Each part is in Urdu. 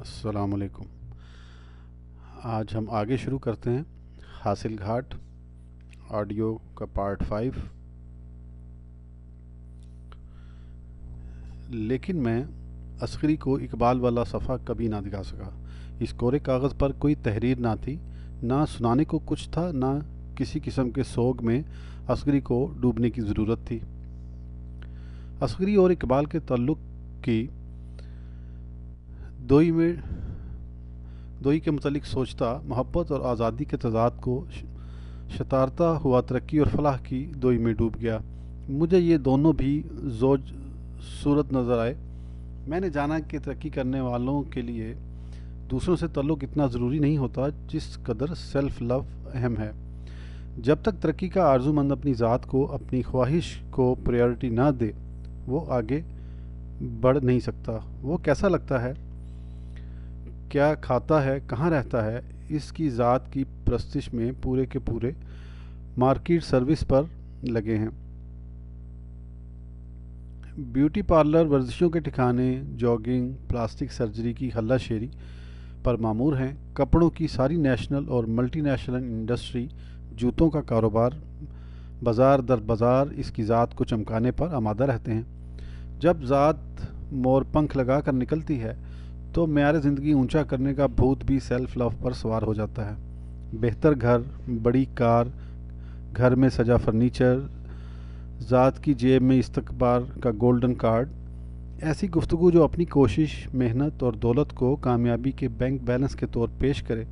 السلام علیکم۔ آج ہم آگے شروع کرتے ہیں حاصل گھاٹ آڈیو کا پارٹ 5۔ لیکن میں عسکری کو اقبال والا صفحہ کبھی نہ دکھا سکا۔ اس کورے کاغذ پر کوئی تحریر نہ تھی، نہ سنانے کو کچھ تھا، نہ کسی قسم کے سوگ میں عسکری کو ڈوبنے کی ضرورت تھی۔ عسکری اور اقبال کے تعلق کی دوئی کے متعلق سوچتا، محبت اور آزادی کے تضاد کو شتارتا ہوا ترقی اور فلاح کی دوئی میں ڈوب گیا۔ مجھے یہ دونوں بھی زوج صورت نظر آئے۔ میں نے جانا کہ ترقی کرنے والوں کے لیے دوسروں سے تعلق اتنا ضروری نہیں ہوتا جس قدر سیلف لو اہم ہے۔ جب تک ترقی کا آرزو مند اپنی ذات کو، اپنی خواہش کو پریورٹی نہ دے، وہ آگے بڑھ نہیں سکتا۔ وہ کیسا لگتا ہے، کیا کھاتا ہے، کہاں رہتا ہے، اس کی ذات کی پرستش میں پورے کے پورے مارکیٹ سروس پر لگے ہیں۔ بیوٹی پارلر، ورزشوں کے ٹھکانے، جاگنگ، پلاسٹک سرجری کی ہلہ شیری پر معمور ہیں۔ کپڑوں کی ساری نیشنل اور ملٹی نیشنل انڈسٹری، جوتوں کا کاروبار بازار در بازار اس کی ذات کو چمکانے پر آمادہ رہتے ہیں۔ جب ذات مور پنکھ لگا کر نکلتی ہے تو معیار زندگی اونچا کرنے کا بھوت بھی سیلف لو پر سوار ہو جاتا ہے۔ بہتر گھر، بڑی کار، گھر میں سجا فرنیچر، ذات کی جیب میں استقبال کا گولڈن کارڈ، ایسی گفتگو جو اپنی کوشش، محنت اور دولت کو کامیابی کے بینک بیلنس کے طور پیش کرے۔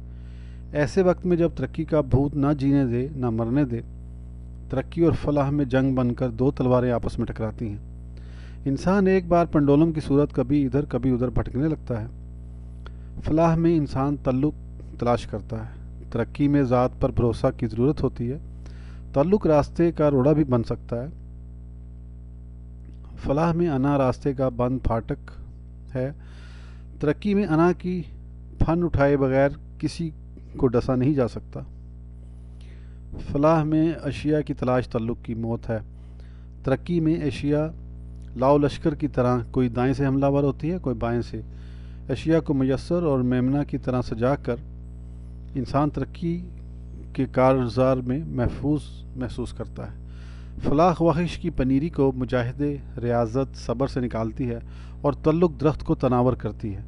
ایسے وقت میں جب ترقی کا بھوت نہ جینے دے نہ مرنے دے، ترقی اور فلاح میں جنگ بن کر دو تلواریں آپس میں ٹکراتی ہیں۔ انسان ایک بار پنڈولم کی صورت کبھی ادھر کبھی ادھر بھٹکنے لگتا ہے۔ فلاح میں انسان تعلق تلاش کرتا ہے، ترقی میں ذات پر بھروسہ کی ضرورت ہوتی ہے۔ تعلق راستے کا روڑا بھی بن سکتا ہے، فلاح میں انا راستے کا بند پھاٹک ہے۔ ترقی میں انا کی پھن اٹھائے بغیر کسی کو ڈسا نہیں جا سکتا۔ فلاح میں اشیاء کی تلاش تعلق کی موت ہے۔ ترقی میں اشیاء لاؤ لشکر کی طرح کوئی دائیں سے حملہ ور ہوتی ہے، کوئی بائیں سے۔ اشیاء کو میسر اور میمنہ کی طرح سجا کر انسان ترقی کے کارزار میں محفوظ محسوس کرتا ہے۔ فلاح خواہش کی پنیری کو مجاہدے، ریاضت، صبر سے نکالتی ہے اور تعلق درخت کو تناور کرتی ہے۔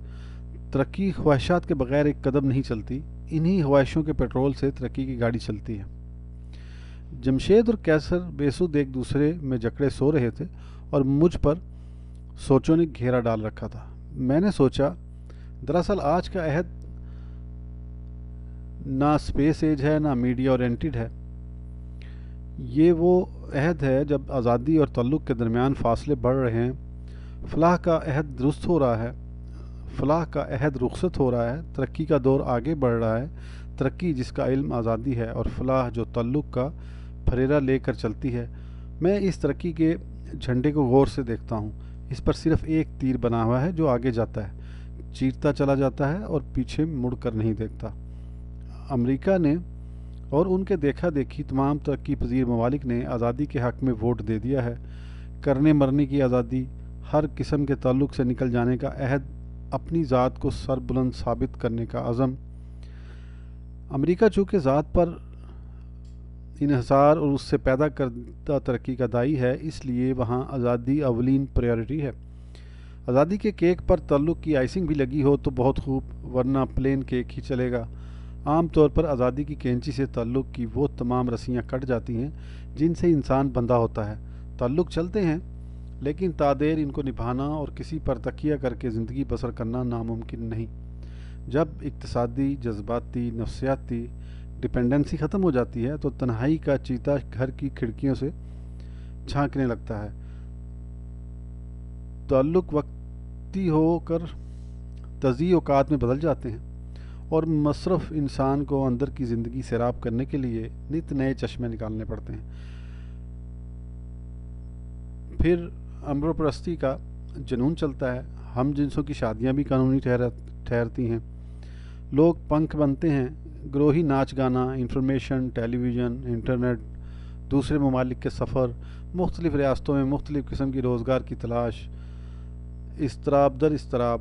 ترقی خواہشات کے بغیر ایک قدم نہیں چلتی، انہی خواہشوں کے پیٹرول سے ترقی کی گاڑی چلتی ہے۔ جمشید اور کیسر بے سود ایک دوسرے میں جکڑے سو رہے تھے اور مجھ پر سوچوں نے گھیرا ڈال رکھا تھا۔ میں نے سوچا، دراصل آج کا عہد نہ اسپیس ایج ہے، نہ میڈیا اورینٹڈ ہے۔ یہ وہ عہد ہے جب آزادی اور تعلق کے درمیان فاصلے بڑھ رہے ہیں۔ فلاح کا عہد درست ہو رہا ہے، فلاح کا عہد رخصت ہو رہا ہے۔ ترقی کا دور آگے بڑھ رہا ہے، ترقی جس کا علم آزادی ہے، اور فلاح جو تعلق کا پھریرا لے کر چلتی ہے۔ میں اس ترقی کے جھنڈے کو غور سے دیکھتا ہوں۔ اس پر صرف ایک تیر بنا ہوا ہے جو آگے جاتا ہے، چیرتا چلا جاتا ہے اور پیچھے مڑ کر نہیں دیکھتا۔ امریکہ نے اور ان کے دیکھا دیکھی تمام ترقی پذیر ممالک نے آزادی کے حق میں ووٹ دے دیا ہے۔ کرنے مرنے کی آزادی، ہر قسم کے تعلق سے نکل جانے کا عہد، اپنی ذات کو سر بلند ثابت کرنے کا عزم۔ امریکہ چونکہ ذات پر انحصار اور اس سے پیدا کردہ ترقی کا دائی ہے، اس لیے وہاں آزادی اولین پریورٹی ہے۔ آزادی کے کیک پر تعلق کی آئسنگ بھی لگی ہو تو بہت خوب، ورنہ پلین کیک ہی چلے گا۔ عام طور پر آزادی کی کینچی سے تعلق کی وہ تمام رسیاں کٹ جاتی ہیں جن سے انسان بندھا ہوتا ہے۔ تعلق چلتے ہیں، لیکن تادیر ان کو نبھانا اور کسی پر تکیہ کر کے زندگی بسر کرنا ناممکن نہیں۔ جب اقتصادی، جذباتی، نفسیاتی ڈپینڈنسی ختم ہو جاتی ہے تو تنہائی کا چیتا گھر کی کھڑکیوں سے جھانکنے لگتا ہے۔ تعلق وقتی ہو کر تضیع اوقات میں بدل جاتے ہیں اور مصرف انسان کو اندر کی زندگی سیراب کرنے کے لیے نت نئے چشمے نکالنے پڑتے ہیں۔ پھر امر پرستی کا جنون چلتا ہے، ہم جنسوں کی شادیاں بھی قانونی ٹھہرتی ہیں، لوگ پنکھ بنتے ہیں، گروہی ناچ گانا، انفارمیشن، ٹیلی ویژن، انٹرنیٹ، دوسرے ممالک کے سفر، مختلف ریاستوں میں مختلف قسم کی روزگار کی تلاش، اضطراب در اضطراب،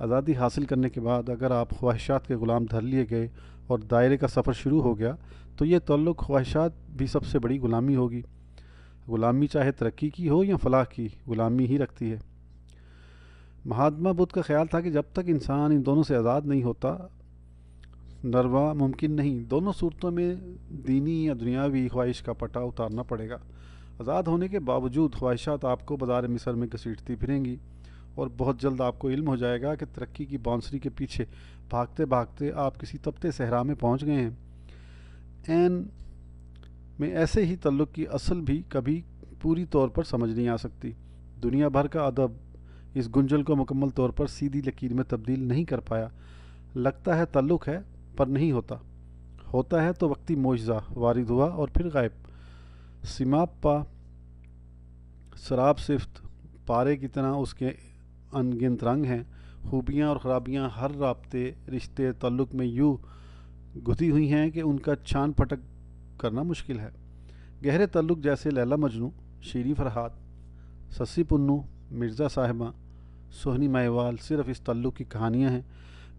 آزادی حاصل کرنے کے بعد اگر آپ خواہشات کے غلام دھر لیے گئے اور دائرے کا سفر شروع ہو گیا تو یہ تعلق خواہشات بھی سب سے بڑی غلامی ہوگی۔ غلامی چاہے ترقی کی ہو یا فلاح کی، غلامی ہی رکھتی ہے۔ مہاتما بدھ کا خیال تھا کہ جب تک انسان ان دونوں سے آزاد نہیں ہوتا نروا ممکن نہیں۔ دونوں صورتوں میں دینی یا دنیاوی خواہش کا پٹا اتارنا پڑے گا۔ آزاد ہونے کے باوجود خواہشات آپ کو بازار مصر میں گھسیٹتی پھریں گی، اور بہت جلد آپ کو علم ہو جائے گا کہ ترقی کی بانسری کے پیچھے بھاگتے بھاگتے آپ کسی تپتے صحرا میں پہنچ گئے ہیں۔ عین میں ایسے ہی تعلق کی اصل بھی کبھی پوری طور پر سمجھ نہیں آ سکتی۔ دنیا بھر کا ادب اس گنجل کو مکمل طور پر سیدھی لکیر میں تبدیل نہیں کر پایا۔ لگتا ہے تعلق ہے پر نہیں ہوتا، ہوتا ہے تو وقتی معجزہ وارد ہوا اور پھر غائب۔ سیماپ پا سراب صفت پارے کی طرح اس کے انگنت رنگ ہیں۔ خوبیاں اور خرابیاں ہر رابطے رشتے تعلق میں یوں گتھی ہوئی ہیں کہ ان کا چھان پھٹک کرنا مشکل ہے۔ گہرے تعلق جیسے لیلا مجنوں، شیریں فرہاد، سسی پنو، مرزا صاحبہ، سہنی مہیوال صرف اس تعلق کی کہانیاں ہیں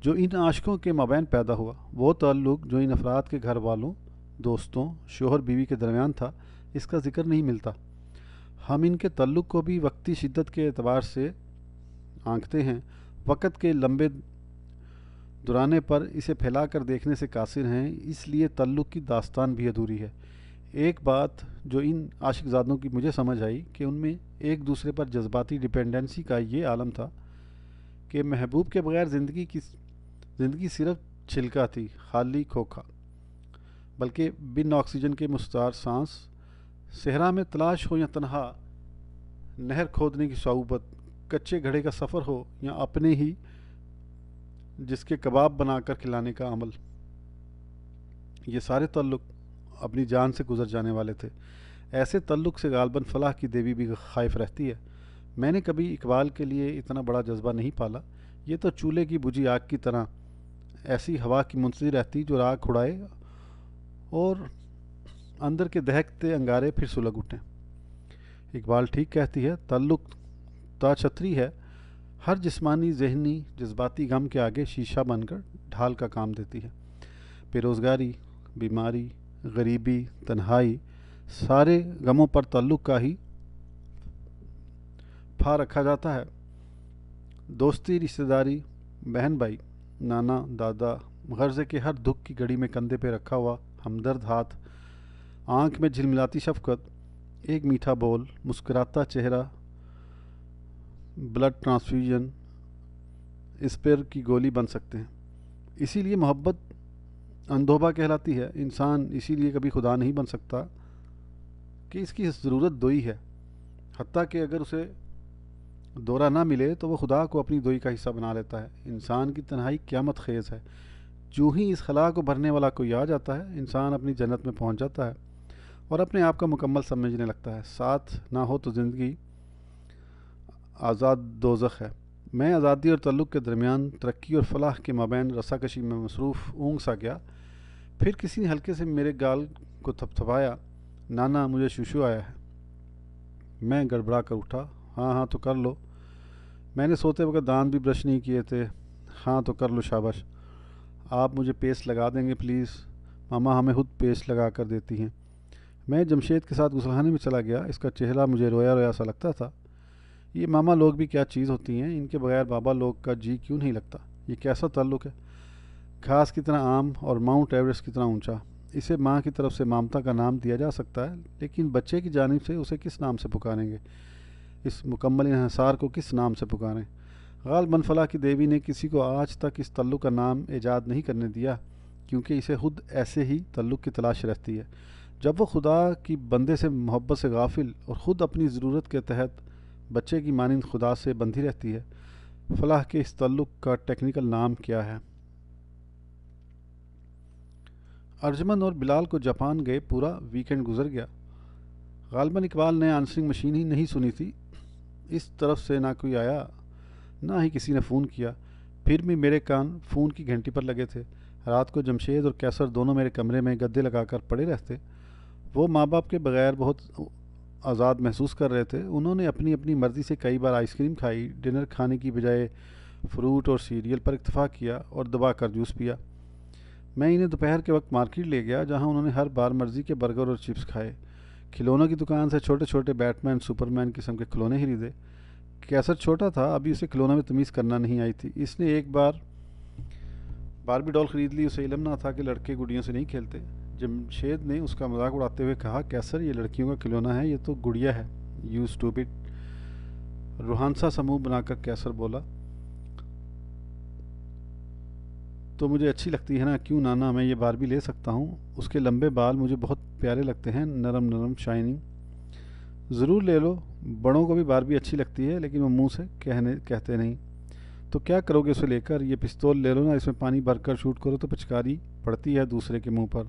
جو ان عاشقوں کے مابین پیدا ہوا۔ وہ تعلق جو ان افراد کے گھر والوں، دوستوں، شوہر بیوی کے درمیان تھا، اس کا ذکر نہیں ملتا۔ ہم ان کے تعلق کو بھی وقتی شدت کے اعتبار سے آنکھتے ہیں، وقت کے لمبے درانے پر اسے پھیلا کر دیکھنے سے قاصر ہیں، اس لیے تعلق کی داستان بھی ادھوری ہے۔ ایک بات جو ان عاشق زادوں کی مجھے سمجھ آئی کہ ان میں ایک دوسرے پر جذباتی ڈیپینڈنسی کا یہ عالم تھا کہ محبوب کے بغیر زندگی صرف چھلکا تھی، خالی کھوکھا، بلکہ بن آکسیجن کے مستعار سانس۔ صحرا میں تلاش ہو یا تنہا نہر کھودنے کی صعوبت، کچے گھڑے کا سفر ہو یا اپنے ہی جس کے کباب بنا کر کھلانے کا عمل، یہ سارے تعلق اپنی جان سے گزر جانے والے تھے۔ ایسے تعلق سے غالباً فلاح کی دیوی بھی خائف رہتی ہے۔ میں نے کبھی اقبال کے لیے اتنا بڑا جذبہ نہیں پالا۔ یہ تو چولہے کی بجھی آگ کی طرح ایسی ہوا کی منتظر رہتی جو راگ کھڑائے اور اندر کے دہکتے انگارے پھر سلگ اٹھیں۔ اقبال ٹھیک کہتی ہے، تعلق تا چھتری ہے، ہر جسمانی ذہنی جذباتی غم کے آگے شیشہ بن کر ڈھال کا کام دیتی ہے۔ بے روزگاری، بیماری، غریبی، تنہائی، سارے غموں پر تعلق کا ہی پھا رکھا جاتا ہے۔ دوستی، رشتہ داری، بہن بھائی، نانا دادا، غرضے کے ہر دکھ کی گھڑی میں کندھے پہ رکھا ہوا ہمدرد ہاتھ، آنکھ میں جھلملاتی شفقت، ایک میٹھا بول، مسکراتا چہرہ، بلڈ ٹرانسفیوژن، اسپر کی گولی بن سکتے ہیں۔ اسی لیے محبت اندھوبا کہلاتی ہے۔ انسان اسی لیے کبھی خدا نہیں بن سکتا کہ اس کی ضرورت دوئی ہے، حتیٰ کہ اگر اسے دورہ نہ ملے تو وہ خدا کو اپنی دوئی کا حصہ بنا لیتا ہے۔ انسان کی تنہائی قیامت خیز ہے۔ جو ہی اس خلا کو بھرنے والا کوئی آ جاتا ہے، انسان اپنی جنت میں پہنچ جاتا ہے اور اپنے آپ کا مکمل سمجھنے لگتا ہے۔ ساتھ نہ ہو تو زندگی آزاد دوزخ ہے۔ میں آزادی اور تعلق کے درمیان ترقی اور فلاح کے مابین رساکشی میں مصروف اونگ سا گیا۔ پھر کسی نے ہلکے سے میرے گال کو تھپتھپایا۔ نانا، مجھے شوشو آیا ہے۔ میں گڑبڑا کر اٹھا۔ ہاں ہاں تو کر لو۔ میں نے سوتے وقت دانت بھی برش نہیں کیے تھے۔ ہاں تو کر لو، شاباش۔ آپ مجھے پیسٹ لگا دیں گے پلیز؟ ماما ہمیں خود پیسٹ لگا کر دیتی ہیں۔ میں جمشید کے ساتھ غسل خانے میں چلا گیا۔ اس کا چہرہ مجھے رویا رویا سا لگتا تھا۔ یہ ماما لوگ بھی کیا چیز ہوتی ہیں، ان کے بغیر بابا لوگ کا جی کیوں نہیں لگتا؟ یہ کیسا تعلق ہے، گھاس کی طرح عام اور ماؤنٹ ایوریسٹ کی طرح اونچا۔ اسے ماں کی طرف سے مامتا کا نام دیا جا سکتا ہے، لیکن بچے کی جانب سے اسے کس نام سے پکاریں گے؟ اس مکمل انحصار کو کس نام سے پکاریں؟ غالباً فلاح کی دیوی نے کسی کو آج تک اس تعلق کا نام ایجاد نہیں کرنے دیا، کیونکہ اسے خود ایسے ہی تعلق کی تلاش رہتی ہے۔ جب وہ خدا کی بندے سے محبت سے غافل اور خود اپنی ضرورت کے تحت بچے کی مانند خدا سے بندھی رہتی ہے، فلاح کے اس تعلق کا ٹیکنیکل نام کیا ہے؟ ارجمن اور بلال کو جاپان گئے پورا ویکنڈ گزر گیا۔ غالباً اقبال نے آنسرنگ مشین ہی نہیں سنی تھی۔ اس طرف سے نہ کوئی آیا، نہ ہی کسی نے فون کیا۔ پھر بھی میرے کان فون کی گھنٹی پر لگے تھے۔ رات کو جمشید اور کیسر دونوں میرے کمرے میں گدے لگا کر پڑے رہتے۔ وہ ماں باپ کے بغیر بہت آزاد محسوس کر رہے تھے۔ انہوں نے اپنی اپنی مرضی سے کئی بار آئس کریم کھائی، ڈنر کھانے کی بجائے فروٹ اور سیریل پر اکتفا کیا اور دبا کر جوس پیا۔ میں انہیں دوپہر کے وقت مارکیٹ لے گیا جہاں انہوں نے ہر بار مرضی کے برگر اور چپس کھائے۔ کھلونوں کی دکان سے چھوٹے چھوٹے بیٹ مین سپر مین قسم کے کھلونے خریدے۔ کیسر چھوٹا تھا، ابھی اسے کھلونوں میں تمیز کرنا نہیں آئی تھی۔ اس نے ایک بار باربی ڈال خرید لی، اسے علم نہ تھا کہ لڑکے گڑیوں سے نہیں کھیلتے۔ جمشید نے اس کا مذاق اڑاتے ہوئے کہا، کیسر یہ لڑکیوں کا کھلونا ہے، یہ تو گڑیا ہے، یو اسٹوپڈ۔ روحانسا سا منہ بنا کر کیسر بولا، تو مجھے اچھی لگتی ہے نا، کیوں نانا میں یہ باربی لے سکتا ہوں؟ اس کے لمبے بال مجھے بہت پیارے لگتے ہیں، نرم نرم شائننگ۔ ضرور لے لو، بڑوں کو بھی باربی اچھی لگتی ہے لیکن وہ منہ سے کہتے نہیں۔ تو کیا کرو گے اسے لے کر؟ یہ پستول لے لو نا، اس میں پانی بھر کر شوٹ کرو تو پچکاری پڑتی ہے دوسرے کے منہ پر۔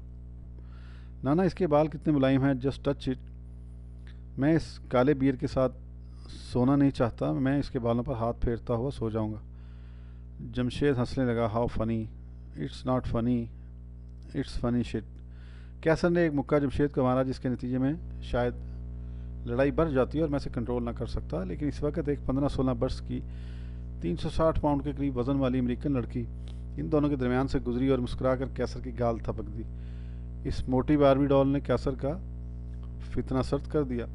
نانا اس کے بال کتنے ملائم ہیں، جسٹ ٹچ اٹ۔ میں اس کالے بیر کے ساتھ سونا نہیں چاہتا، میں اس کے بالوں پر ہاتھ پھیرتا ہوا سو جاؤں گا۔ جمشید ہنسنے لگا، ہاؤ فنی، اٹس ناٹ فنی، اٹس فنی شٹ۔ کیسر نے ایک مکہ جمشید کو مارا جس کے نتیجے میں شاید لڑائی بڑھ جاتی اور میں اسے کنٹرول نہ کر سکتا، لیکن اس وقت ایک 15-16 برس کی 360 پاؤنڈ کے قریب وزن والی امریکن لڑکی ان دونوں کے درمیان سے گزری اور مسکرا کر کیسر کی گال تھپک دی۔ اس موٹی باربی ڈال نے کیسر کا فتنہ سرد کر دیا۔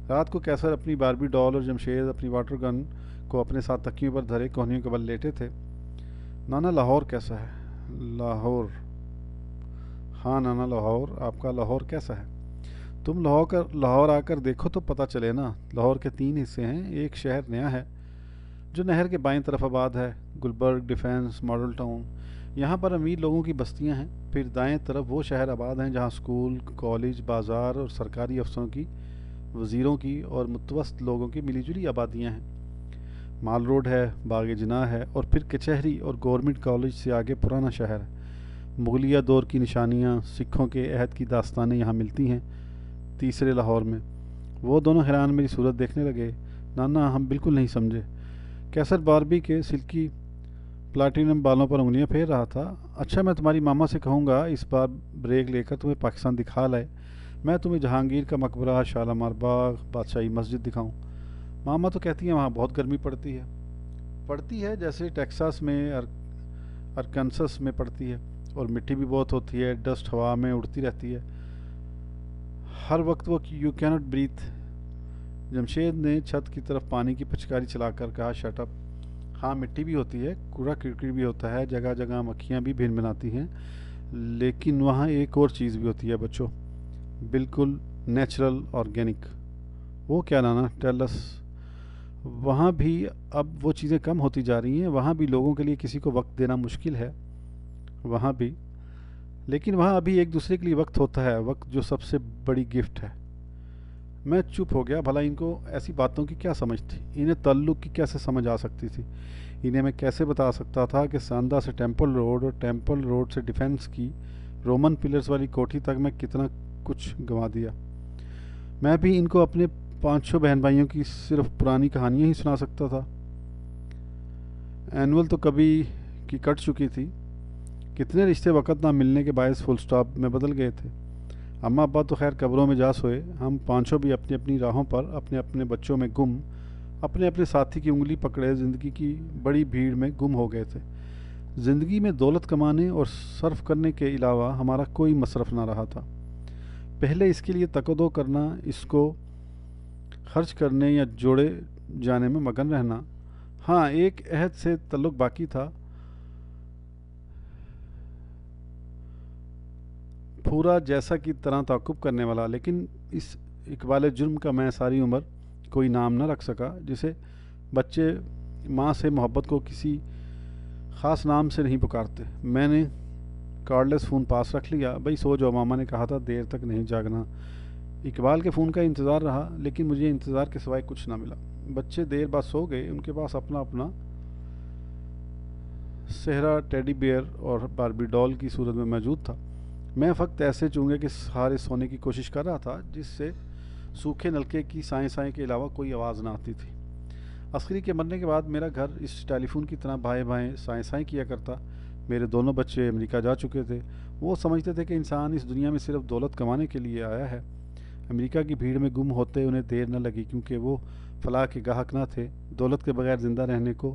رات کو کیسر اپنی باربی ڈال اور جمشید اپنی واٹر گن کو اپنے ساتھ تکیوں پر دھرے کوہنیوں کے بل لیٹے تھے۔ نانا لاہور کیسا ہے؟ لاہور؟ ہاں نانا لاہور، آپ کا لاہور کیسا ہے؟ تم لاہور آ کر دیکھو تو پتہ چلے نا۔ لاہور کے 3 حصے ہیں، ایک شہر نیا ہے جو نہر کے بائیں طرف آباد ہے، گلبرگ، ڈیفینس، ماڈل ٹاؤن، یہاں پر امیر لوگوں کی بستیاں ہیں۔ پھر دائیں طرف وہ شہر آباد ہیں جہاں اسکول، کالج، بازار اور سرکاری افسروں کی، وزیروں کی اور متوسط لوگوں کی ملی جلی آبادیاں ہیں۔ مال روڈ ہے، باغ جناح ہے اور پھر کچہری اور گورنمنٹ کالج سے آگے پرانا شہر ہے۔ مغلیہ دور کی نشانیاں، سکھوں کے عہد کی داستانیں یہاں ملتی ہیں۔ تیسرے لاہور میں وہ دونوں حیران میری صورت دیکھنے لگے۔ نانا ہم بالکل نہیں سمجھے۔ کیسر باربی کے سلکی پلاٹینم بالوں پر انگلیاں پھیر رہا تھا۔ اچھا میں تمہاری ماما سے کہوں گا اس بار بریک لے کر تمہیں پاکستان دکھا لائے، میں تمہیں جہانگیر کا مقبرہ، شالامار باغ، بادشاہی مسجد دکھاؤں۔ ماما تو کہتی ہیں وہاں بہت گرمی پڑتی ہے جیسے ٹیکساس میں، ارکنسس میں پڑتی ہے، اور مٹی بھی بہت ہوتی ہے، ڈسٹ ہوا میں اڑتی رہتی ہے ہر وقت، وہ یو کینٹ بریتھ۔ جمشید نے چھت کی طرف پانی کی پچکاری چلا کر کہا، شٹ اپ۔ ہاں مٹی بھی ہوتی ہے، کوڑا کرکٹ بھی ہوتا ہے، جگہ جگہ مکھیاں بھی بھن بناتی ہیں، لیکن وہاں ایک اور چیز بھی ہوتی ہے بچوں، بالکل نیچرل، آرگینک۔ وہ کیا نانا؟ Tell us. وہاں بھی اب وہ چیزیں کم ہوتی جا رہی ہیں، وہاں بھی لوگوں کے لیے کسی کو وقت دینا مشکل ہے، وہاں بھی، لیکن وہاں ابھی ایک دوسرے کے لیے وقت ہوتا ہے، وقت جو سب سے بڑی گفٹ ہے۔ میں چپ ہو گیا، بھلا ان کو ایسی باتوں کی کیا سمجھ تھی؟ انہیں تعلق کی کیسے سمجھ آ سکتی تھی؟ انہیں میں کیسے بتا سکتا تھا کہ ساندا سے ٹیمپل روڈ اور ٹیمپل روڈ سے ڈیفینس کی رومن پلرز والی کوٹھی تک میں کتنا کچھ گنوا دیا؟ میں بھی ان کو اپنے 500 بہن بھائیوں کی صرف پرانی کہانیاں ہی سنا سکتا تھا۔ اینول تو کبھی کی کٹ چکی تھی، کتنے رشتے وقت نہ ملنے کے باعث فل سٹاپ میں بدل گئے تھے۔ اماں ابا تو خیر قبروں میں جا سوئے، ہم 500 بھی اپنی اپنی راہوں پر اپنے اپنے بچوں میں گم، اپنے اپنے ساتھی کی انگلی پکڑے زندگی کی بڑی بھیڑ میں گم ہو گئے تھے۔ زندگی میں دولت کمانے اور صرف کرنے کے علاوہ ہمارا کوئی مصرف نہ رہا تھا۔ پہلے اس کے لیے تقدو کرنا، اس کو خرچ کرنے یا جوڑے جانے میں مگن رہنا۔ ہاں ایک عہد سے تعلق باقی تھا، پورا جیسا کی طرح تعاقب کرنے والا، لیکن اس اقبال جرم کا میں ساری عمر کوئی نام نہ رکھ سکا۔ جسے بچے ماں سے محبت کو کسی خاص نام سے نہیں پکارتے۔ میں نے کارڈلیس فون پاس رکھ لیا، بھئی سو جو ماما نے کہا تھا دیر تک نہیں جاگنا۔ اقبال کے فون کا انتظار رہا، لیکن مجھے انتظار کے سوائے کچھ نہ ملا۔ بچے دیر بعد سو گئے، ان کے پاس اپنا اپنا صحرا ٹیڈی بیئر اور باربی ڈال کی صورت میں موجود تھا۔ میں فقط ایسے چونگے کے سہارے سونے کی کوشش کر رہا تھا جس سے سوکھے نلکے کی سائیں سائیں کے علاوہ کوئی آواز نہ آتی تھی۔ عسکری کے مرنے کے بعد میرا گھر اس ٹیلی فون کی طرح بھائیں بھائیں سائیں سائیں کیا کرتا۔ میرے دونوں بچے امریکہ جا چکے تھے، وہ سمجھتے تھے کہ انسان اس دنیا میں صرف دولت کمانے کے لیے آیا ہے۔ امریکہ کی بھیڑ میں گم ہوتے انہیں دیر نہ لگی، کیونکہ وہ فلاح کے گاہک نہ تھے۔ دولت کے بغیر زندہ رہنے کو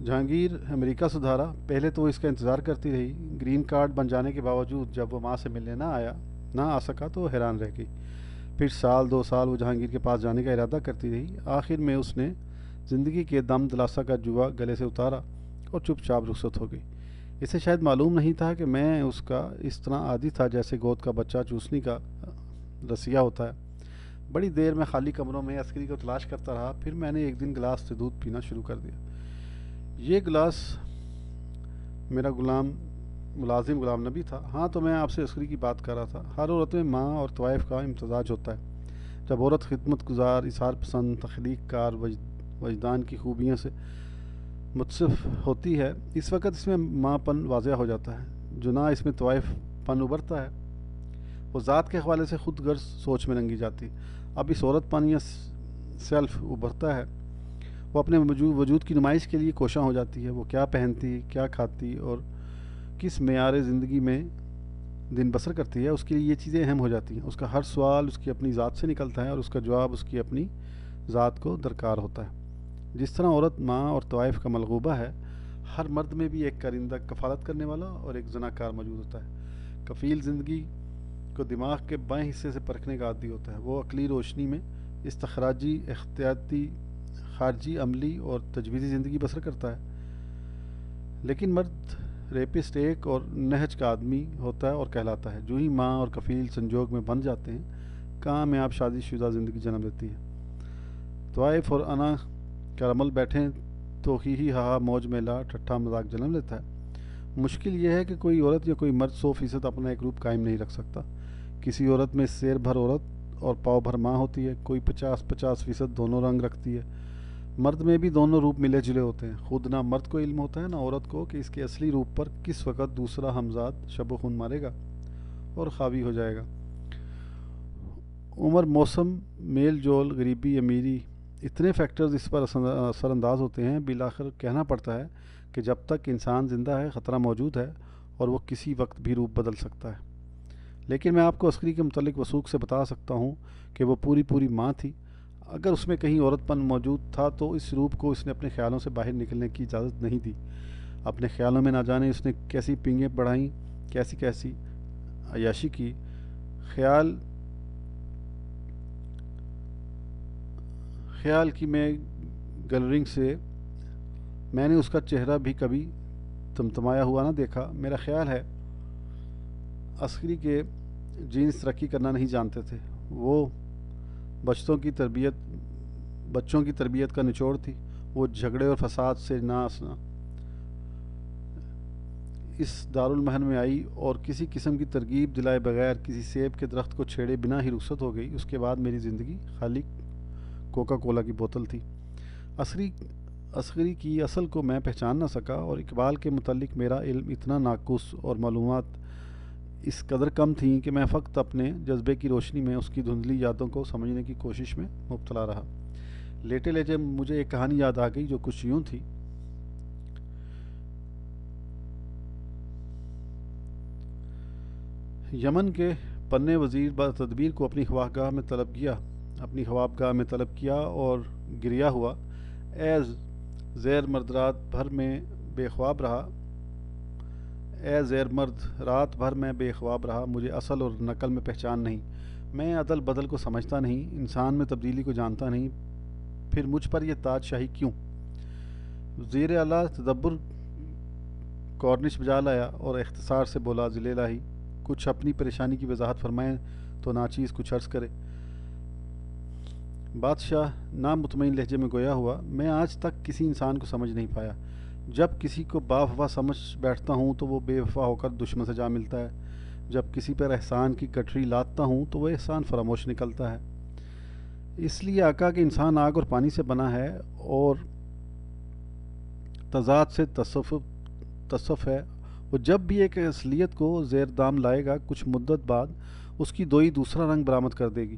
جہانگیر امریکہ سے دھارا، پہلے تو وہ اس کا انتظار کرتی رہی، گرین کارڈ بن جانے کے باوجود جب وہ ماں سے ملنے نہ آ سکا تو وہ حیران رہ گئی۔ پھر سال 2 سال وہ جہانگیر کے پاس جانے کا ارادہ کرتی رہی، آخر میں اس نے زندگی کے دم دلاسا کا جوا گلے سے اتارا اور چپ چاپ رخصت ہو گئی۔ اسے شاید معلوم نہیں تھا کہ میں اس کا اس طرح عادی تھا جیسے گود کا بچہ چوسنے کا رسیہ ہوتا ہے۔ بڑی دیر میں خالی کمروں میں عسکری کو تلاش کرتا رہا، پھر میں نے ایک دن گلاس سے دودھ پینا شروع کر دیا۔ یہ گلاس میرا ملازم غلام نبی تھا۔ ہاں، تو میں آپ سے عسکری کی بات کر رہا تھا۔ ہر عورت میں ماں اور طوائف کا امتزاج ہوتا ہے۔ جب عورت خدمت گزار، اظہار پسند، تخلیق کار، وجدان کی خوبیوں سے متصف ہوتی ہے، اس وقت اس میں ماں پن واضح ہو جاتا ہے، جناح اس میں طوائف پن ابھرتا ہے۔ وہ ذات کے حوالے سے خود غرض سوچ میں رنگی جاتی۔ اب اس عورت پن یا سیلف ابھرتا ہے، وہ اپنے وجود کی نمائش کے لیے کوشاں ہو جاتی ہے۔ وہ کیا پہنتی، کیا کھاتی اور کس معیار زندگی میں دن بسر کرتی ہے، اس کے لیے یہ چیزیں اہم ہو جاتی ہیں۔ اس کا ہر سوال اس کی اپنی ذات سے نکلتا ہے اور اس کا جواب اس کی اپنی ذات کو درکار ہوتا ہے۔ جس طرح عورت ماں اور طوائف کا ملغوبہ ہے، ہر مرد میں بھی ایک کرندہ کفالت کرنے والا اور ایک زناکار موجود ہوتا ہے۔ کفیل زندگی کو دماغ کے بائیں حصے سے پرکھنے کا عادی ہوتا ہے۔ وہ عقلی روشنی میں استخراجی، احتیاطی، خارجی، عملی اور تجویزی زندگی بسر کرتا ہے۔ لیکن مرد ریپسٹ ایک اور نہج کا آدمی ہوتا ہے اور کہلاتا ہے۔ جو ہی ماں اور کفیل سنجوگ میں بن جاتے ہیں، کامیاب شادی شدہ زندگی جنم لیتی ہے۔ طوائف اور انا کا رمل بیٹھیں تو ہی ہاہا موج میلا ٹھٹھا مذاق جنم لیتا ہے۔ مشکل یہ ہے کہ کوئی عورت یا کوئی مرد 100% اپنا ایک روپ قائم نہیں رکھ سکتا۔ کسی عورت میں سیر بھر عورت اور پاؤ بھر ماں ہوتی ہے، کوئی 50% دونوں رنگ رکھتی ہے۔ مرد میں بھی دونوں روپ ملے جلے ہوتے ہیں۔ خود نہ مرد کو علم ہوتا ہے نہ عورت کو کہ اس کے اصلی روپ پر کس وقت دوسرا ہمزاد شب و خون مارے گا اور خاوی ہو جائے گا۔ عمر، موسم، میل جول، غریبی، امیری، اتنے فیکٹرز اس پر اثر انداز ہوتے ہیں، بالآخر کہنا پڑتا ہے کہ جب تک انسان زندہ ہے خطرہ موجود ہے اور وہ کسی وقت بھی روپ بدل سکتا ہے۔ لیکن میں آپ کو عسکری کے متعلق وثوق سے بتا سکتا ہوں کہ وہ پوری ماں تھی۔ اگر اس میں کہیں عورت پن موجود تھا تو اس روپ کو اس نے اپنے خیالوں سے باہر نکلنے کی اجازت نہیں دی۔ اپنے خیالوں میں نہ جانے اس نے کیسی پینگیں بڑھائیں، کیسی عیاشی کی۔ خیال کی میں گلرنگ سے میں نے اس کا چہرہ بھی کبھی تمتمایا ہوا نہ دیکھا۔ میرا خیال ہے عسکری کے جینس ترقی کرنا نہیں جانتے تھے۔ وہ بچوں کی تربیت کا نچوڑ تھی۔ وہ جھگڑے اور فساد سے نہ آسنا اس دارالمحن میں آئی اور کسی قسم کی ترغیب دلائے بغیر کسی سیب کے درخت کو چھیڑے بنا ہی رخصت ہو گئی۔ اس کے بعد میری زندگی خالی کوکا کولا کی بوتل تھی۔ عسکری کی اصل کو میں پہچان نہ سکا اور اقبال کے متعلق میرا علم اتنا ناقص اور معلومات اس قدر کم تھیں کہ میں فقط اپنے جذبے کی روشنی میں اس کی دھندلی یادوں کو سمجھنے کی کوشش میں مبتلا رہا۔ لیٹے لیٹے مجھے ایک کہانی یاد آ گئی جو کچھ یوں تھی۔ یمن کے پننے وزیر بتدبیر کو اپنی خواہگاہ میں طلب کیا اور گریا ہوا، اے زیر مرد رات بھر میں بے خواب رہا، مجھے اصل اور نقل میں پہچان نہیں، میں عدل بدل کو سمجھتا نہیں، انسان میں تبدیلی کو جانتا نہیں، پھر مجھ پر یہ تاج شاہی کیوں؟ وزیر اعلیٰ تدبر کارنش بجا لایا اور اختصار سے بولا، ذل الہی کچھ اپنی پریشانی کی وضاحت فرمائیں تو ناچیز کچھ عرض کرے۔ بادشاہ نامطمئن لہجے میں گویا ہوا، میں آج تک کسی انسان کو سمجھ نہیں پایا۔ جب کسی کو باوفا سمجھ بیٹھتا ہوں تو وہ بے وفا ہو کر دشمن سے جا ملتا ہے، جب کسی پر احسان کی گٹھری لادتا ہوں تو وہ احسان فراموش نکلتا ہے۔ اس لیے آقا کہ انسان آگ اور پانی سے بنا ہے اور تضاد سے تصف ہے، وہ جب بھی ایک اصلیت کو زیر دام لائے گا کچھ مدت بعد اس کی دوئی دوسرا رنگ برآمد کر دے گی۔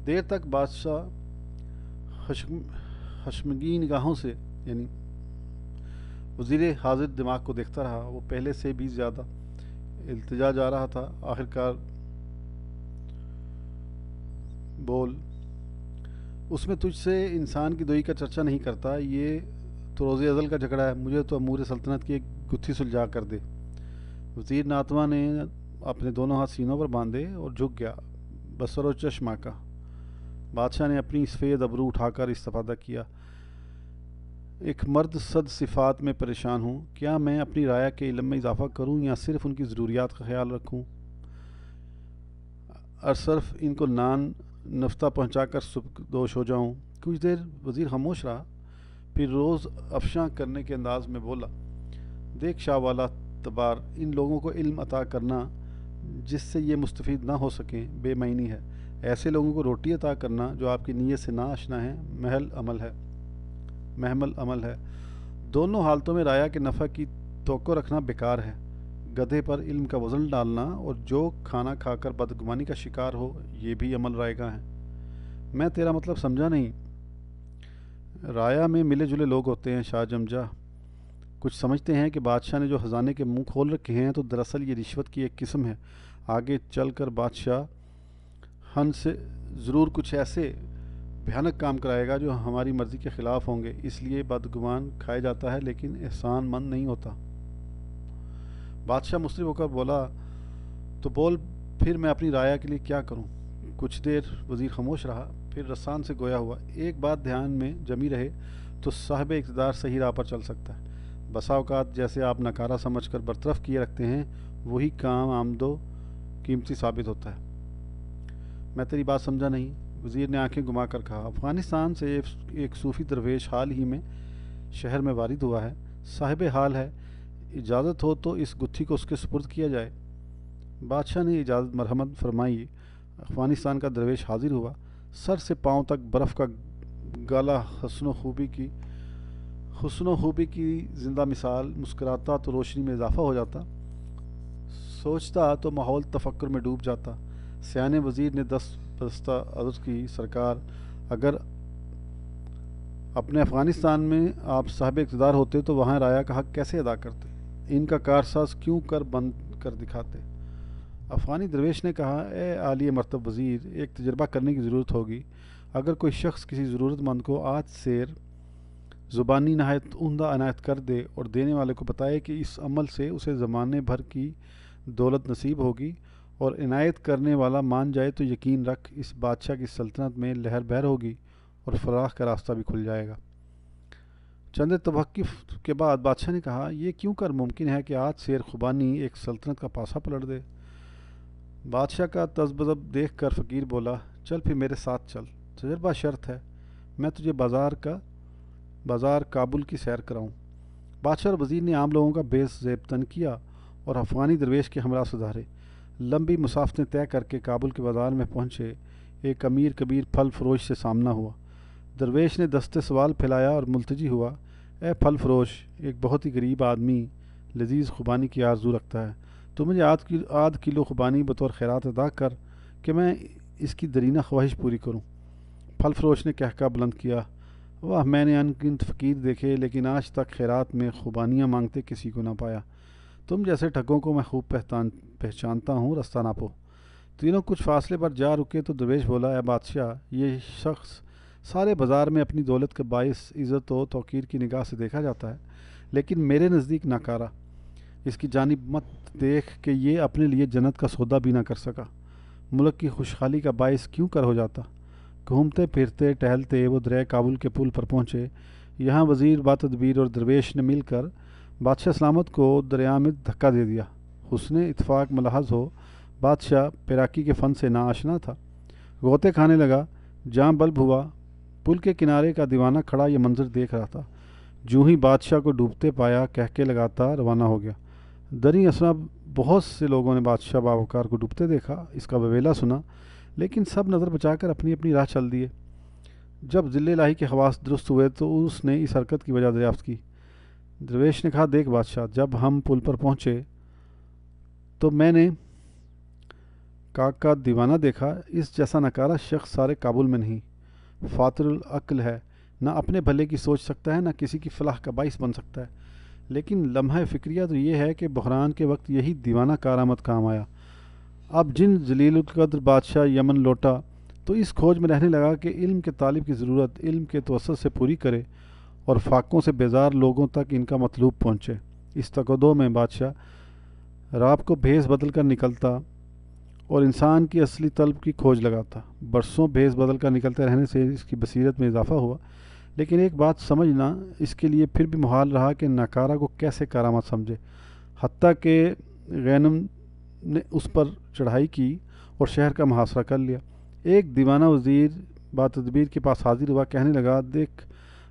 دیر تک بادشاہ خشمگین نگاہوں سے وزیر حاضر دماغ کو دیکھتا رہا۔ وہ پہلے سے بھی زیادہ التجا جا رہا تھا۔ آخرکار بول، اس میں تجھ سے انسان کی دوئی کا چرچا نہیں کرتا، یہ تو روز ازل کا جھگڑا ہے، مجھے تو امور سلطنت کی ایک گتھی سلجھا کر دے۔ وزیر ناتواں نے اپنے دونوں ہاتھ سینوں پر باندھے اور جھک گیا، بصر و چشمہ کا۔ بادشاہ نے اپنی سفید ابرو اٹھا کر استفادہ کیا۔ ایک مرد صد صفات میں پریشان ہوں، کیا میں اپنی رعایا کے علم میں اضافہ کروں یا صرف ان کی ضروریات کا خیال رکھوں، اور صرف ان کو نان نفتہ پہنچا کر سبکدوش ہو جاؤں؟ کچھ دیر وزیر خاموش رہا، پھر روز افشاں کرنے کے انداز میں بولا، دیکھ شاہ والا تبار، ان لوگوں کو علم عطا کرنا جس سے یہ مستفید نہ ہو سکیں بے معنی ہے۔ ایسے لوگوں کو روٹی عطا کرنا جو آپ کی نیت سے نا آشنا ہے محمل عمل ہے۔ دونوں حالتوں میں رعایا کے نفع کی توقع رکھنا بیکار ہے۔ گدھے پر علم کا وزن ڈالنا اور جو کھانا کھا کر بدگمانی کا شکار ہو، یہ بھی عمل رائگاں ہے۔ میں تیرا مطلب سمجھا نہیں۔ رعایا میں ملے جلے لوگ ہوتے ہیں شاہ جمجہ، کچھ سمجھتے ہیں کہ بادشاہ نے جو خزانے کے منہ کھول رکھے ہیں تو دراصل یہ رشوت کی ایک قسم ہے۔ آگے چل کر بادشاہ ہن سے ضرور کچھ ایسے بھیانک کام کرائے گا جو ہماری مرضی کے خلاف ہوں گے، اس لیے بدگمان کھایا جاتا ہے لیکن احسان مند نہیں ہوتا۔ بادشاہ مصرف ہو کر بولا، تو بول پھر میں اپنی رعایا کے لیے کیا کروں؟ کچھ دیر وزیر خاموش رہا، پھر رسان سے گویا ہوا، ایک بات دھیان میں جمی رہے تو صاحب اقتدار صحیح راہ پر چل سکتا ہے۔ بسا اوقات جیسے آپ نکارہ سمجھ کر برطرف کیے رکھتے ہیں، وہی کام آمدو قیمتی ثابت ہوتا ہے۔ میں تیری بات سمجھا نہیں، وزیر نے آنکھیں گھما کر کہا۔ افغانستان سے ایک صوفی درویش حال ہی میں شہر میں وارد ہوا ہے، صاحب حال ہے، اجازت ہو تو اس گتھی کو اس کے سپرد کیا جائے۔ بادشاہ نے اجازت مرحمت فرمائی۔ افغانستان کا درویش حاضر ہوا، سر سے پاؤں تک برف کا گالا حسن و خوبی کی زندہ مثال، مسکراتا تو روشنی میں اضافہ ہو جاتا، سوچتا تو ماحول تفکر میں ڈوب جاتا۔ سیانے وزیر نے دست بستہ عرض کی، سرکار، اگر اپنے افغانستان میں آپ صاحب اقتدار ہوتے تو وہاں رعایا کا حق کیسے ادا کرتے؟ ان کا کارساز کیوں کر بند کر دکھاتے؟ افغانی درویش نے کہا، اے عالی مرتبہ وزیر، ایک تجربہ کرنے کی ضرورت ہوگی۔ اگر کوئی شخص کسی ضرورت مند کو آج سیر زبانی نہایت عمدہ عنایت کر دے اور دینے والے کو بتائے کہ اس عمل سے اسے زمانے بھر کی دولت نصیب ہوگی اور عنایت کرنے والا مان جائے، تو یقین رکھ اس بادشاہ کی سلطنت میں لہر بہر ہوگی اور فلاح کا راستہ بھی کھل جائے گا۔ چند توقف کے بعد بادشاہ نے کہا، یہ کیوں کر ممکن ہے کہ آج سیر خوبانی ایک سلطنت کا پاسا پلٹ دے؟ بادشاہ کا تذبذب دیکھ کر فقیر بولا، چل پھر میرے ساتھ چل، تجربہ شرط ہے، میں تجھے بازار کابل کی سیر کراؤں۔ بادشاہ اور وزیر نے عام لوگوں کا بیس زیب تن کیا اور افغانی درویش کے ہمراہ سدھارے۔ لمبی مسافتیں طے کر کے کابل کے بازار میں پہنچے، ایک امیر کبیر پھل فروش سے سامنا ہوا۔ درویش نے دستے سوال پھیلایا اور ملتجی ہوا، اے پھل فروش، ایک بہت ہی غریب آدمی لذیذ خوبانی کی آرزو رکھتا ہے، تو مجھے آدھ کلو خوبانی بطور خیرات ادا کر کہ میں اس کی درینہ خواہش پوری کروں۔ پھل فروش نے کہکا بلند کیا، واہ، میں نے انگنت فقیر دیکھے لیکن آج تک خیرات میں خوبانیاں مانگتے کسی کو نہ پایا۔ تم جیسے ٹھگوں کو میں خوب پہچانتا ہوں، رستہ ناپو۔ تینوں کچھ فاصلے پر جا رکے تو درویش بولا، اے بادشاہ، یہ شخص سارے بازار میں اپنی دولت کے باعث عزت و توقیر کی نگاہ سے دیکھا جاتا ہے، لیکن میرے نزدیک ناکارہ۔ اس کی جانب مت دیکھ کہ یہ اپنے لیے جنت کا سودا بھی نہ کر سکا، ملک کی خوشحالی کا باعث کیوں کر ہو جاتا۔ گھومتے پھرتے ٹہلتے وہ دریا کابل کے پل پر پہنچے۔ یہاں وزیر با تدبیر اور درویش نے مل کر بادشاہ سلامت کو دریا میں دھکا دے دیا۔ حسن اتفاق ملاحظ ہو، بادشاہ پیراکی کے فن سے ناآشنا تھا، غوطے کھانے لگا۔ جاں بلب ہوا، پل کے کنارے کا دیوانہ کھڑا یہ منظر دیکھ رہا تھا۔ جوں ہی بادشاہ کو ڈوبتے پایا، کہکے لگاتا روانہ ہو گیا۔ دریں اثنا بہت سے لوگوں نے بادشاہ باوقار کو ڈوبتے دیکھا، اس کا ویلا سنا، لیکن سب نظر بچا کر اپنی اپنی راہ چل دیے۔ جب ذل الہی کے خواص درست ہوئے تو اس نے اس حرکت کی وجہ دریافت کی۔ درویش نے کہا، دیکھ بادشاہ، جب ہم پل پر پہنچے تو میں نے کا دیوانہ دیکھا، اس جیسا نکارہ شخص سارے کابل میں نہیں، فاطر العقل ہے، نہ اپنے بھلے کی سوچ سکتا ہے، نہ کسی کی فلاح کا باعث بن سکتا ہے، لیکن لمحہ فکریہ تو یہ ہے کہ بحران کے وقت یہی دیوانہ کارآمد کام آیا۔ اب جن ذلیل القدر بادشاہ یمن لوٹا تو اس کھوج میں رہنے لگا کہ علم کے طالب کی ضرورت علم کے توسط سے پوری کرے اور فاقوں سے بیزار لوگوں تک ان کا مطلوب پہنچے۔ اس تقدو میں بادشاہ رات کو بھیس بدل کر نکلتا اور انسان کی اصلی طلب کی کھوج لگاتا۔ برسوں بھیس بدل کر نکلتے رہنے سے اس کی بصیرت میں اضافہ ہوا، لیکن ایک بات سمجھنا اس کے لیے پھر بھی محال رہا کہ ناکارہ کو کیسے کرامت سمجھے، حتیٰ کہ غینم نے اس پر چڑھائی کی اور شہر کا محاصرہ کر لیا۔ ایک دیوانہ وزیر باتدبیر کے پاس حاضر ہوا، کہنے لگا، دیکھ،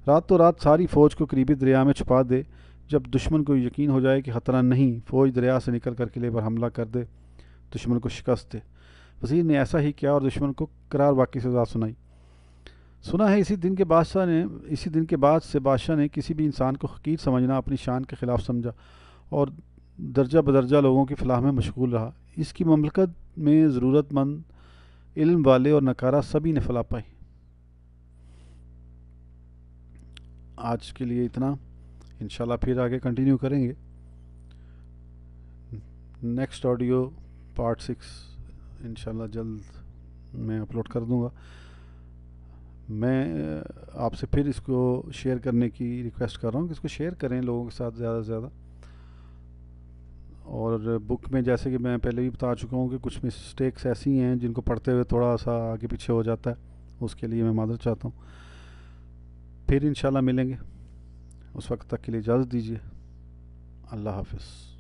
راتوں رات ساری فوج کو قریبی دریا میں چھپا دے، جب دشمن کو یقین ہو جائے کہ خطرہ نہیں، فوج دریا سے نکل کر قلعے پر حملہ کر دے، دشمن کو شکست دے۔ وزیر نے ایسا ہی کیا اور دشمن کو کرار واقعی سزا سنائی۔ سنا ہے اسی دن کے بعد سے بادشاہ نے کسی بھی انسان کو حقیر سمجھنا اپنی شان کے خلاف سمجھا اور درجہ بدرجہ لوگوں کی فلاح میں مشغول رہا۔ اس کی مملکت میں ضرورت مند، علم والے اور نکارہ سبھی نے فلاح پائی۔ آج کے لیے اتنا، انشاءاللہ پھر آگے کنٹینیو کریں گے۔ نیکسٹ آڈیو پارٹ 6 انشاءاللہ جلد میں اپلوڈ کر دوں گا۔ میں آپ سے پھر اس کو شیئر کرنے کی ریکویسٹ کر رہا ہوں کہ اس کو شیئر کریں لوگوں کے ساتھ زیادہ سے زیادہ۔ اور بک میں جیسے کہ میں پہلے بھی بتا چکا ہوں کہ کچھ مسٹیکس ایسی ہیں جن کو پڑھتے ہوئے تھوڑا سا آگے پیچھے ہو جاتا ہے، اس کے لیے میں معذرت چاہتا ہوں۔ پھر انشاءاللہ ملیں گے، اس وقت تک کے لیے اجازت دیجیے۔ اللہ حافظ۔